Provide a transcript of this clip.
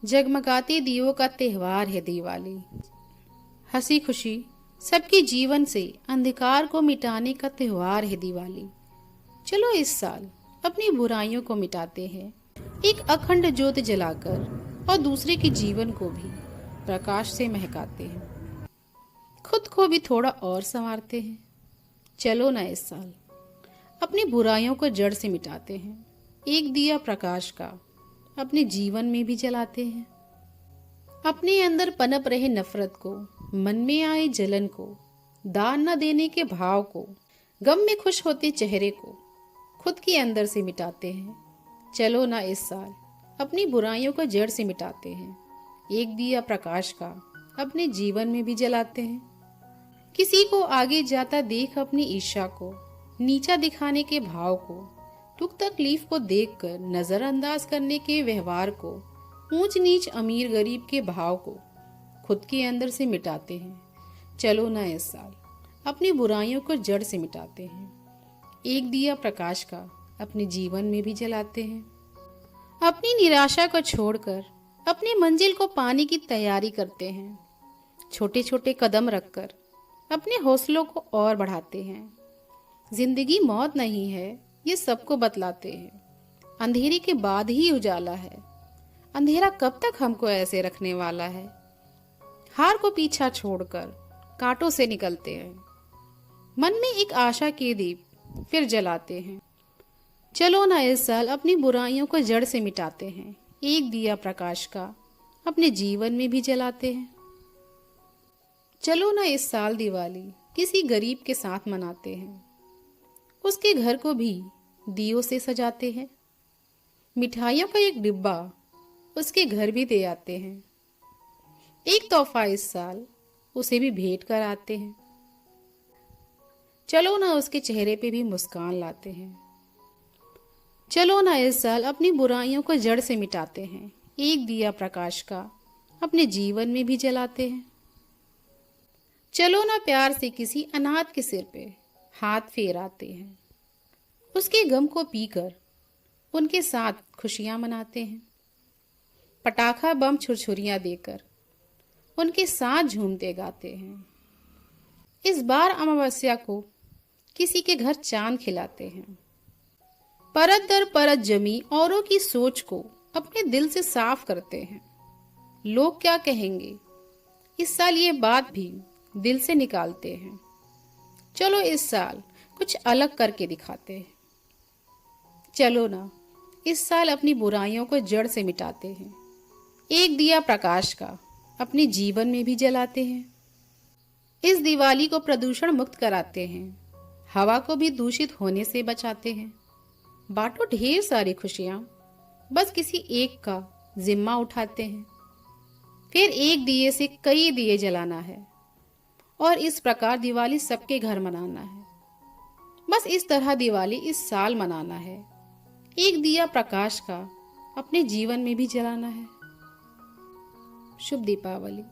जगमगाते दियों का त्योहार है दिवाली। हंसी खुशी सबके जीवन से अंधकार को मिटाने का त्योहार है दिवाली। चलो इस साल अपनी बुराइयों को मिटाते हैं, एक अखंड ज्योत जलाकर, और दूसरे के जीवन को भी प्रकाश से महकाते हैं। खुद को भी थोड़ा और संवारते हैं। चलो ना इस साल अपनी बुराइयों को जड़ से मिटाते हैं, एक दिया प्रकाश का अपने जीवन में भी जलाते हैं। अपने अंदर पनप रहे नफरत को, मन में आए जलन को, दान न देने के भाव को, गम में खुश होते चेहरे को खुद के अंदर से मिटाते हैं। चलो ना इस साल अपनी बुराइयों को जड़ से मिटाते हैं, एक दिया प्रकाश का अपने जीवन में भी जलाते हैं। किसी को आगे जाता देख अपनी ईर्ष्या को, नीचा दिखाने के भाव को, दुख तकलीफ को देखकर नजरअंदाज करने के व्यवहार को, ऊंच नीच अमीर गरीब के भाव को खुद के अंदर से मिटाते हैं। चलो ना इस साल अपनी बुराइयों को जड़ से मिटाते हैं, एक दिया प्रकाश का अपने जीवन में भी जलाते हैं। अपनी निराशा को छोड़कर अपनी मंजिल को पाने की तैयारी करते हैं। छोटे छोटे कदम रखकर अपने हौसलों को और बढ़ाते हैं। जिंदगी मौत नहीं है, ये सबको बतलाते हैं। अंधेरे के बाद ही उजाला है, अंधेरा कब तक हमको ऐसे रखने वाला है। हार को पीछा छोड़कर कांटों से निकलते हैं, मन में एक आशा के दीप फिर जलाते हैं। चलो ना इस साल अपनी बुराइयों को जड़ से मिटाते हैं, एक दिया प्रकाश का अपने जीवन में भी जलाते हैं। चलो ना इस साल दिवाली किसी गरीब के साथ मनाते हैं, उसके घर को भी दियों से सजाते हैं। मिठाइयों का एक डिब्बा उसके घर भी दे आते हैं। एक तोहफा इस साल उसे भी भेंट कर आते हैं। चलो ना उसके चेहरे पे भी मुस्कान लाते हैं। चलो ना इस साल अपनी बुराइयों को जड़ से मिटाते हैं, एक दिया प्रकाश का अपने जीवन में भी जलाते हैं। चलो ना प्यार से किसी अनाथ के सिर पे हाथ फेराते हैं, उसके गम को पीकर उनके साथ खुशियां मनाते हैं। पटाखा बम छुरछुरियां देकर उनके साथ झूमते गाते हैं। इस बार अमावस्या को किसी के घर चांद खिलाते हैं। परत दर परत जमी औरों की सोच को अपने दिल से साफ करते हैं। लोग क्या कहेंगे, इस साल ये बात भी दिल से निकालते हैं। चलो इस साल कुछ अलग करके दिखाते हैं। चलो ना इस साल अपनी बुराइयों को जड़ से मिटाते हैं, एक दिया प्रकाश का अपने जीवन में भी जलाते हैं। इस दिवाली को प्रदूषण मुक्त कराते हैं, हवा को भी दूषित होने से बचाते हैं। बांटो ढेर सारी खुशियां, बस किसी एक का जिम्मा उठाते हैं। फिर एक दिए से कई दिए जलाना है और इस प्रकार दिवाली सबके घर मनाना है। बस इस तरह दिवाली इस साल मनाना है, एक दिया प्रकाश का अपने जीवन में भी जलाना है। शुभ दीपावली।